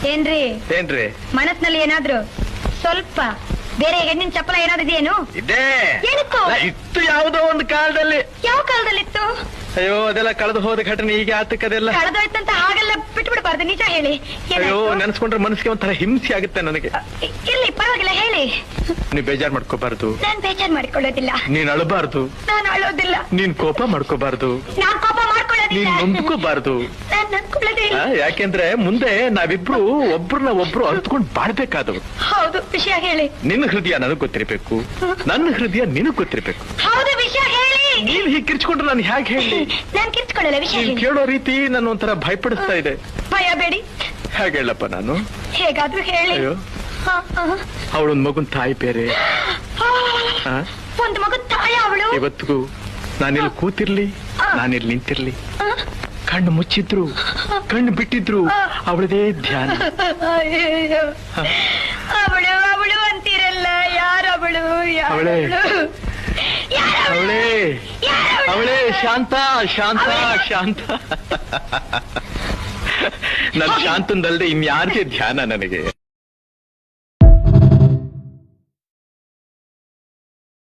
ಏನ್ರಿ ಏನ್ರಿ ಮನಸ್ಸಿನಲ್ಲಿ ಏನಾದ್ರು ಸ್ವಲ್ಪ ಬೇರೆ ಹೆಣ್ಣಿನ ಚಪ್ಪಲ ಏನಾದ್ರು ಇದೆಯೇನು? ಇದೇ ಏನಿತ್ತು? ಇತ್ತು ಯಾವುದೋ ಒಂದು ಕಾಲದಲ್ಲಿ. ಯಾವ ಕಾಲದಲ್ಲಿತ್ತು? ಅಯ್ಯೋ ಅದೆಲ್ಲ ಕಳೆದು ಹೋದ ಘಟನೆ ಈಗ ಆತಕ್ಕದೆಲ್ಲ. ಕಳೆದೋಯ್ತಂತ ಹಾಗೆಲ್ಲ ಬಿಟ್ಬಿಡ್ಬಾರ್ದು, ನಿಜ ಹೇಳಿ. ಅಯ್ಯೋ ನೆನ್ಸ್ಕೊಂಡ್ರೆ ಮನಸ್ಸಿಗೆ ಒಂಥರ ಹಿಂಸೆ ಆಗುತ್ತೆ ನನಗೆ. ಇರ್ಲಿ ಪರವಾಗಿಲ್ಲ, ಹೇಳಿ. ನೀನ್ ಬೇಜಾರ್ ಮಾಡ್ಕೋಬಾರ್ದು. ನಾನ್ ಬೇಜಾರ್ ಮಾಡ್ಕೊಳ್ಳೋದಿಲ್ಲ. ನೀನ್ ಅಳಬಾರ್ದು. ನಾನು ಅಳೋದಿಲ್ಲ. ನೀನ್ ಕೋಪ ಮಾಡ್ಕೋಬಾರ್ದು. ನಾನ್ ಕೋಪ ಮಾಡ್ಕೊಳ್ಳೋದಿಲ್ಲ. ನೀನ್ ನೊಂದ್ಕೋಬಾರ್ದು. ನಾನ್ ನೊಂದ್ಕೊಳ್ಳೋದಿಲ್ಲ. ಯಾಕೆಂದ್ರೆ ಮುಂದೆ ನಾವಿಬ್ರು ಒಬ್ರನ್ನ ಒಬ್ರು ಅರ್ತ್ಕೊಂಡ್ ಬಾಳ್ಬೇಕಾದವು. ಹೌದು, ವಿಷಯ ಹೇಳಿ. ನಿನ್ನ ಹೃದಯ ನನಗ್ ಗೊತ್ತಿರ್ಬೇಕು, ನನ್ನ ಹೃದಯ ನಿನಗ್ ಗೊತ್ತಿರ್ಬೇಕು. ಹೌದು, ವಿಷಯ ಹೇಳಿ. ನೀನ್ ಹೀಗೆ ಕಿರ್ಚ್ಕೊಂಡ್ರೆ ನಾನು ಹೇಗೆ ಹೇಳಿ? ನಾನ್ ಕಿರ್ಚ್ಕೊಳ್ಳಲ್ಲ, ವಿಷಯ ನೀನ್ ಹೇಳಿ. ಕೇಳೋ ರೀತಿ ನನ್ನ ಒಂಥರ ಭಯಪಡಿಸ್ತಾ ಇದೆ. ಭಯ ಬೇಡಿ. ಹೇಗೆ ಹೇಳಪ್ಪ ನಾನು? ಹೇಗಾದ್ರೂ ಹೇಳಿ. ಅಯ್ಯೋ ಅವಳೊಂದ್ ಮಗುನ್ ತಾಯಿ ಬೇರೆ. ಒಂದು ಮಗು ತಾಯ ಅವಳು. ಇವತ್ತಿಗೂ ನಾನಿಲ್ಲಿ ಕೂತಿರ್ಲಿ, ನಾನಿಲ್ಲಿ ನಿಂತಿರ್ಲಿ, ಕಣ್ಣು ಮುಚ್ಚಿದ್ರು ಕಣ್ಣು ಬಿಟ್ಟಿದ್ರು ಅವಳದೇ ಧ್ಯಾನ. ಅವಳು ಅವಳು ಅಂತೀರಲ್ಲ, ಯಾರವಳು? ಅವಳೇ ಅವಳೇ ಅವಳೇ ಶಾಂತ ಶಾಂತ ಶಾಂತ. ನನ್ ಶಾಂತಂದಲ್ದೆ ಇನ್ಯಾರಿಗೆ ಧ್ಯಾನ ನನಗೆ?